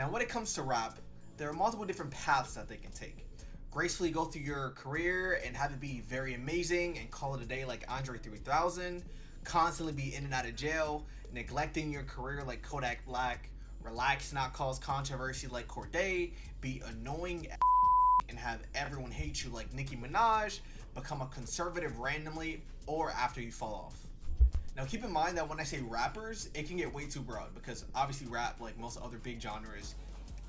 Now, when it comes to rap, there are multiple different paths that they can take. Gracefully go through your career and have it be very amazing and call it a day like Andre 3000, constantly be in and out of jail, neglecting your career like Kodak Black, relax, not cause controversy like Corday, be annoying and have everyone hate you like Nicki Minaj, become a conservative randomly, or after you fall off. Now keep in mind that when I say rappers, it can get way too broad because obviously rap, like most other big genres,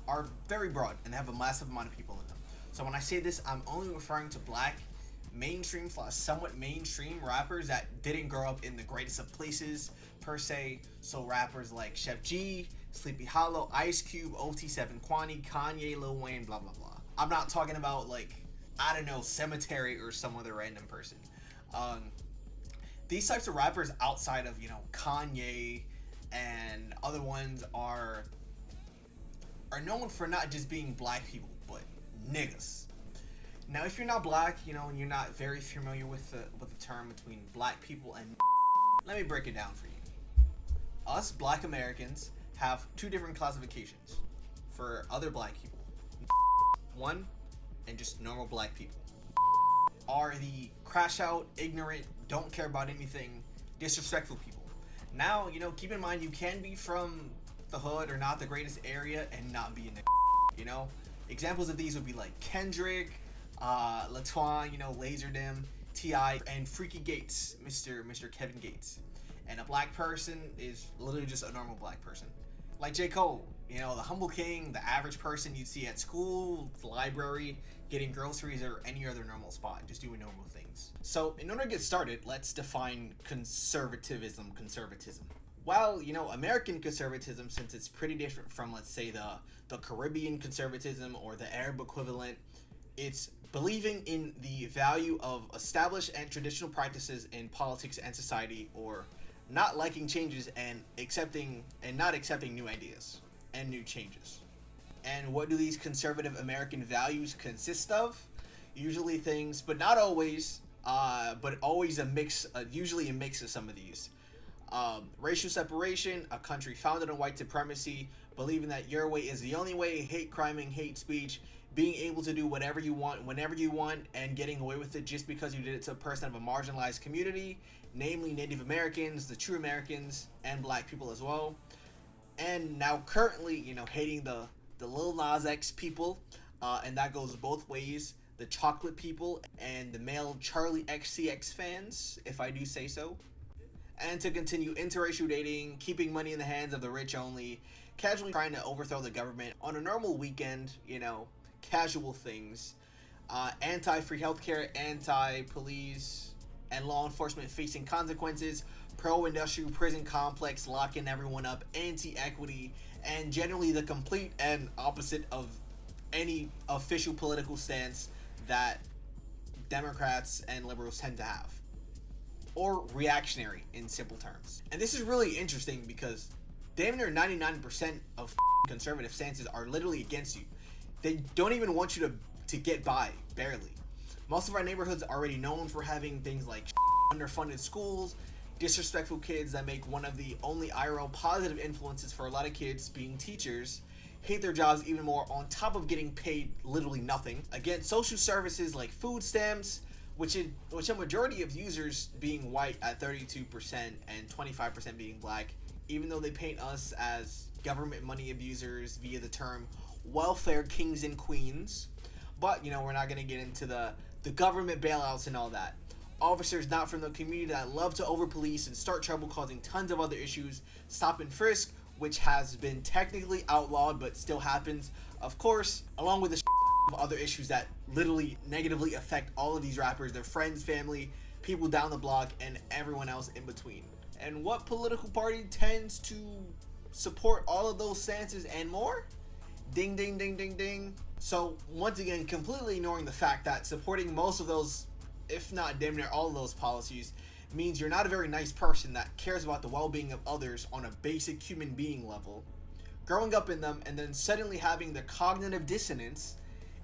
are very broad and have a massive amount of people in them. So when I say this, I'm only referring to black, mainstream / somewhat mainstream rappers that didn't grow up in the greatest of places per se. So rappers like Chef G, Sleepy Hollow, Ice Cube, OT7 Kwani, Kanye, Lil Wayne, blah blah blah. I'm not talking about like, I don't know, Cemetery or some other random person. These types of rappers outside of, Kanye and other ones are known for not just being black people, but niggas. Now, if you're not black, and you're not very familiar with the term between black people and let me break it down for you. Us black Americans have two different classifications for other black people. One, and just normal black people are the crash out, ignorant, don't care about anything, disrespectful people. Now, keep in mind you can be from the hood or not the greatest area and not be in the examples of these would be like Kendrick, Latoine, Laserdem, T.I., and Freaky Gates, Mr. Kevin Gates. And a black person is literally just a normal black person. Like J. Cole, the humble king, the average person you'd see at school, the library, getting groceries, or any other normal spot, just doing normal things. So in order to get started, let's define conservatism. Well, American conservatism, since it's pretty different from, let's say, the Caribbean conservatism or the Arab equivalent, it's believing in the value of established and traditional practices in politics and society, or not liking changes and not accepting new ideas and new changes. And what do these conservative American values consist of? Usually things, but not always, but always usually a mix of some of these. Racial separation, a country founded on white supremacy, believing that your way is the only way, hate criming, hate speech, being able to do whatever you want, whenever you want, and getting away with it just because you did it to a person of a marginalized community, namely Native Americans, the true Americans, and black people as well. And now currently, hating the Lil Nas X people, and that goes both ways, the chocolate people and the male Charlie XCX fans, if I do say so. And to continue interracial dating, keeping money in the hands of the rich only, casually trying to overthrow the government on a normal weekend, casual things, anti-free healthcare, anti-police and law enforcement facing consequences, pro-industrial prison complex locking everyone up, anti-equity, and generally the complete and opposite of any official political stance that Democrats and liberals tend to have. Or reactionary in simple terms. And this is really interesting because damn near 99% of conservative stances are literally against you. They don't even want you to get by, barely. Most of our neighborhoods are already known for having things like underfunded schools, disrespectful kids that make one of the only IRL positive influences for a lot of kids being teachers, hate their jobs even more on top of getting paid literally nothing. Again, social services like food stamps, which a majority of users being white at 32% and 25% being black, even though they paint us as government money abusers via the term welfare kings and queens. But, we're not going to get into the government bailouts and all that. Officers not from the community that love to over-police and start trouble, causing tons of other issues. Stop and frisk, which has been technically outlawed but still happens, of course, along with the of other issues that literally negatively affect all of these rappers, their friends, family, people down the block, and everyone else in between. And what political party tends to support all of those stances and more? Ding, ding, ding, ding, ding. So once again, completely ignoring the fact that supporting most of those, if not damn near all of those policies, means you're not a very nice person that cares about the well-being of others on a basic human being level, growing up in them and then suddenly having the cognitive dissonance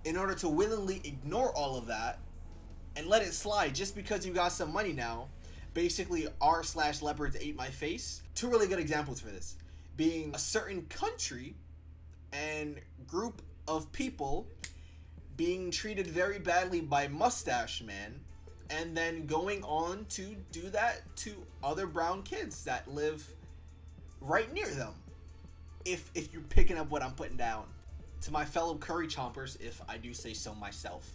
in order to willingly ignore all of that and let it slide just because you got some money now. Basically, r/leopards ate my face. Two really good examples for this being a certain country and group of people being treated very badly by Mustache Man, and then going on to do that to other brown kids that live right near them. If you're picking up what I'm putting down, to my fellow curry chompers, if I do say so myself.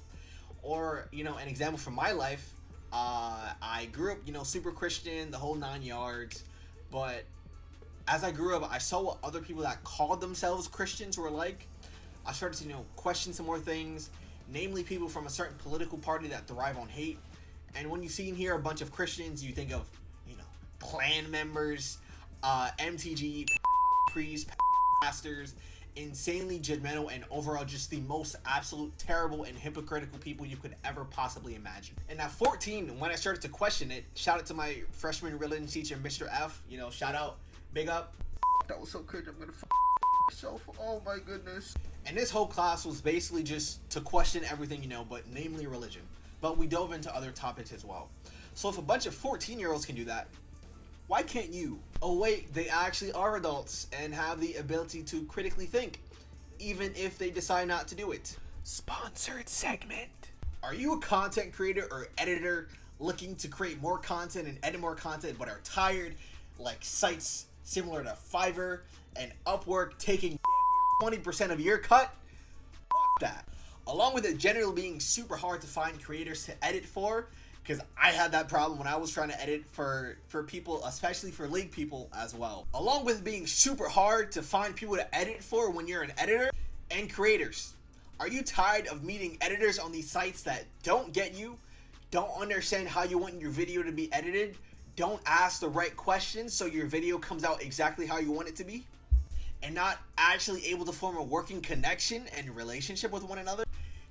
Or, you know, an example from my life, I grew up, you know, super Christian, the whole 9 yards, but as I grew up, I saw what other people that called themselves Christians were like. I started to, you know, question some more things, namely people from a certain political party that thrive on hate. And when you see and hear a bunch of Christians, you think of, you know, Klan members, MTG, priests, pastors, insanely judgmental, and overall just the most absolute terrible and hypocritical people you could ever possibly imagine. And at 14, when I started to question it, shout out to my freshman religion teacher, Mr. F, you know, shout out, big up. That was so cringe, I'm gonna myself, oh my goodness. And this whole class was basically just to question everything, you know, but namely religion. But we dove into other topics as well. So if a bunch of 14-year-olds can do that, why can't you? Oh wait, they actually are adults and have the ability to critically think, even if they decide not to do it. Sponsored segment. Are you a content creator or editor looking to create more content and edit more content, but are tired, like sites similar to Fiverr and Upwork taking 20% of your cut? Fuck that. Along with it generally being super hard to find creators to edit for, because I had that problem when I was trying to edit for people, especially for league people as well. Along with being super hard to find people to edit for when you're an editor and creators. Are you tired of meeting editors on these sites that don't get you, don't understand how you want your video to be edited, don't ask the right questions so your video comes out exactly how you want it to be, and not actually able to form a working connection and relationship with one another?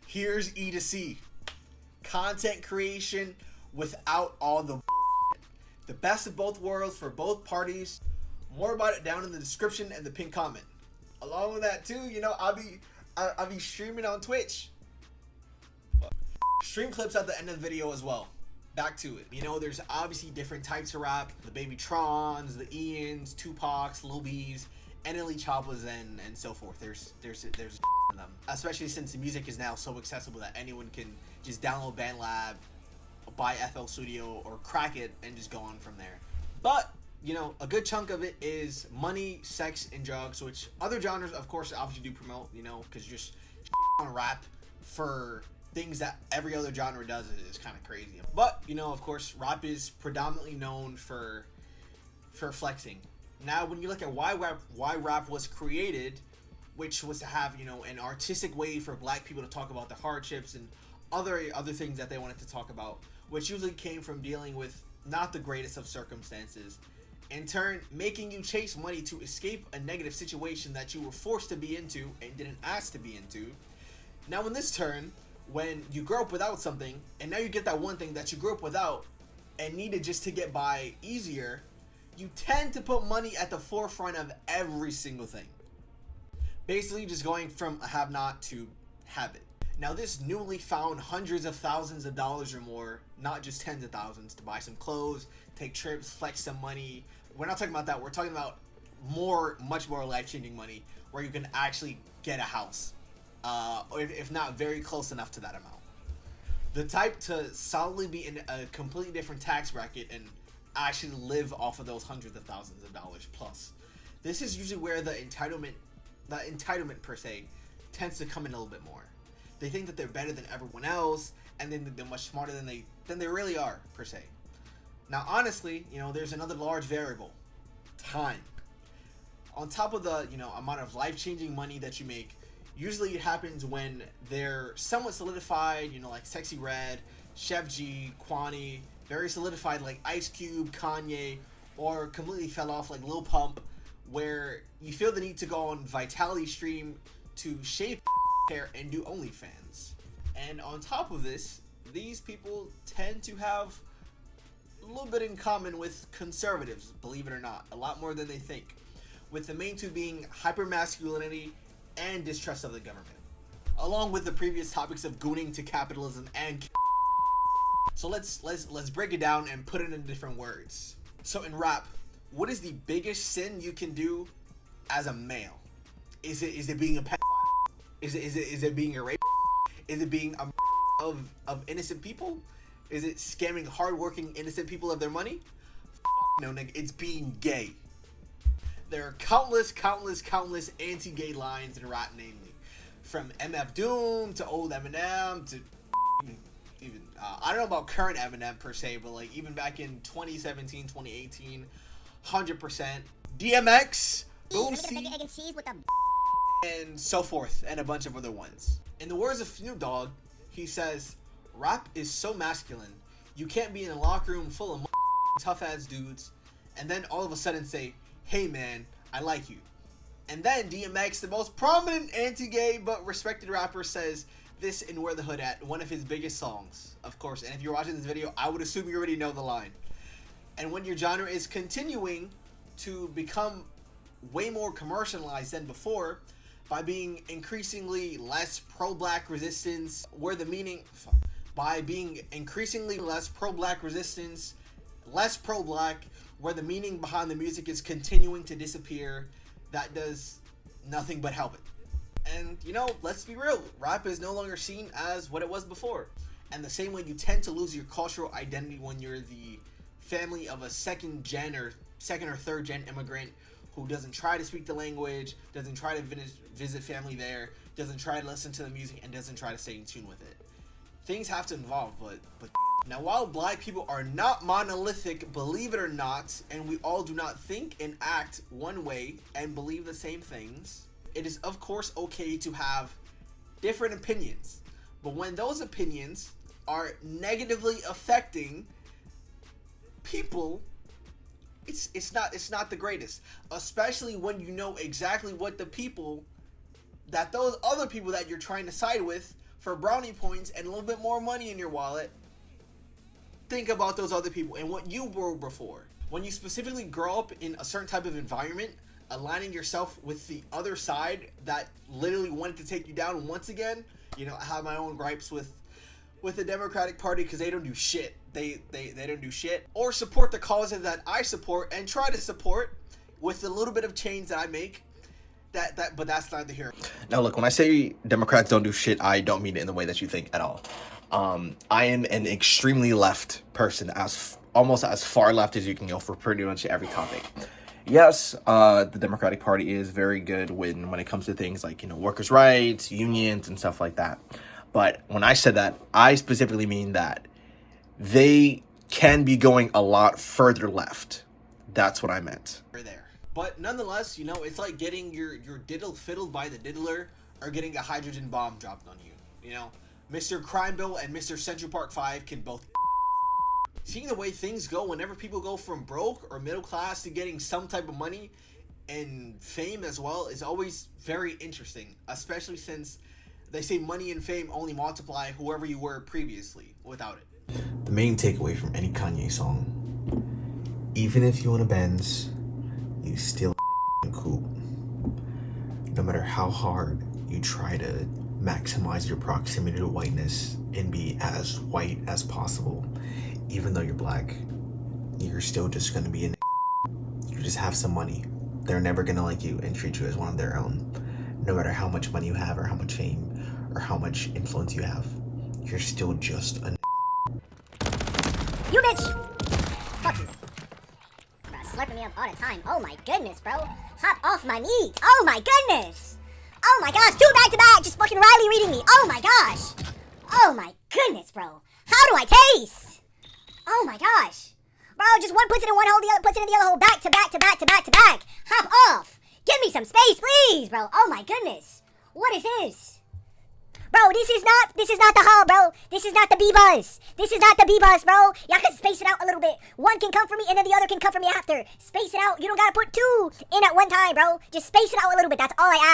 Here's E to C. Content creation without all the best of both worlds for both parties. More about it down in the description and the pinned comment. Along with that too, you know, I'll be streaming on Twitch. Stream clips at the end of the video as well. Back to it. You know, there's obviously different types of rap. The Baby Trons, the Ians, Tupacs, Lil B's, NLE Choppas, and so forth. There's them. Especially since the music is now so accessible that anyone can just download BandLab, buy FL Studio, or crack it and just go on from there. But, you know, a good chunk of it is money, sex, and drugs, which other genres, of course, obviously do promote, you know, because just on rap for things that every other genre does is kind of crazy. But, you know, of course, rap is predominantly known for flexing. Now, when you look at why rap was created, which was to have, you know, an artistic way for black people to talk about the hardships and other things that they wanted to talk about, which usually came from dealing with not the greatest of circumstances, in turn making you chase money to escape a negative situation that you were forced to be into and didn't ask to be into. Now in this turn, when you grow up without something, and now you get that one thing that you grew up without and needed just to get by easier, you tend to put money at the forefront of every single thing. Basically just going from a have-not to have it. Now this newly found hundreds of thousands of dollars or more, not just tens of thousands, to buy some clothes, take trips, flex some money. We're not talking about that. We're talking about much more life-changing money where you can actually get a house. Or if not very close enough to that amount. The type to solidly be in a completely different tax bracket and actually live off of those hundreds of thousands of dollars plus. This is usually where the entitlement per se tends to come in a little bit more. They think that they're better than everyone else, and then they're much smarter than they really are per se. Now honestly, you know, there's another large variable: time. On top of the, you know, amount of life-changing money that you make, usually it happens when they're somewhat solidified, you know, like Sexy Red, Chef G, Kwani, very solidified like Ice Cube, Kanye, or completely fell off like Lil Pump, where you feel the need to go on Vitality Stream to shave hair and do OnlyFans. And on top of this, these people tend to have a little bit in common with conservatives, believe it or not, a lot more than they think, with the main two being hypermasculinity and distrust of the government, along with the previous topics of gooning to capitalism and so let's break it down and put it in different words. So in rap, what is the biggest sin you can do as a male? Is it being a pedophile? Is it being a rape? Is it being a of innocent people? Is it scamming hardworking innocent people of their money? No, nigga, it's being gay. There are countless anti-gay lines in rap, namely from MF Doom to old Eminem to even I don't know about current Eminem per se, but like even back in 2017, 2018, 100%. DMX, Boom C, and so forth, and a bunch of other ones. In the words of Snoop Dogg, he says, "Rap is so masculine. You can't be in a locker room full of tough-ass dudes, and then all of a sudden say, 'Hey man, I like you.'" And then DMX, the most prominent anti-gay but respected rapper, says this in Where the Hood At, one of his biggest songs, of course. And if you're watching this video, I would assume you already know the line. And when your genre is continuing to become way more commercialized than before, by being increasingly less pro-black resistance, where the meaning, by being increasingly less pro-black resistance, less pro-black, where the meaning behind the music is continuing to disappear, that does nothing but help it. And, you know, let's be real, rap is no longer seen as what it was before. And the same way you tend to lose your cultural identity when you're the family of a second or third gen immigrant who doesn't try to speak the language, doesn't try to visit family there, doesn't try to listen to the music, and doesn't try to stay in tune with it. Things have to evolve, but now while black people are not monolithic, believe it or not, and we all do not think and act one way and believe the same things, it is of course okay to have different opinions. But when those opinions are negatively affecting people, it's not the greatest, especially when you know exactly what the people that those other people that you're trying to side with for brownie points and a little bit more money in your wallet think about those other people and what you were before. When you specifically grow up in a certain type of environment, aligning yourself with the other side that literally wanted to take you down once again, you know, I have my own gripes with the Democratic Party because they don't do shit. They don't do shit. Or support the causes that I support and try to support with a little bit of change that I make. But that's neither here. Now look, when I say Democrats don't do shit, I don't mean it in the way that you think at all. I am an extremely left person, almost as far left as you can go for pretty much every topic. Yes, the Democratic Party is very good when it comes to things like, you know, workers' rights, unions, and stuff like that. But when I said that, I specifically mean that they can be going a lot further left. That's what I meant. There. But nonetheless, you know, it's like getting your diddle fiddled by the diddler or getting a hydrogen bomb dropped on you. You know, Mr. Crime Bill and Mr. Central Park 5 can both. Seeing the way things go whenever people go from broke or middle class to getting some type of money and fame as well is always very interesting, especially since they say money and fame only multiply whoever you were previously without it. The main takeaway from any Kanye song: even if you own a Benz, you still coupe. No matter how hard you try to maximize your proximity to whiteness and be as white as possible, even though you're black, you're still just gonna be you just have some money. They're never gonna like you and treat you as one of their own. No matter how much money you have or how much fame or how much influence you have, you're still just a You bitch! Fuck you. Bro, slurping me up all the time. Oh my goodness, bro. Hop off my meat. Oh my goodness. Oh my gosh, 2 back to back. Just fucking Riley reading me. Oh my gosh. Oh my goodness, bro. How do I taste? Oh my gosh. Bro, just one puts it in one hole, the other puts it in the other hole. Back to back to back to back to back. Hop off. Give me some space, please, bro. Oh my goodness. What is this? Bro, this is not the hall, bro. This is not the B-Buzz. This is not the B-Buzz, bro. Y'all can space it out a little bit. One can come for me and then the other can come for me after. Space it out. You don't gotta put 2 in at one time, bro. Just space it out a little bit. That's all I ask.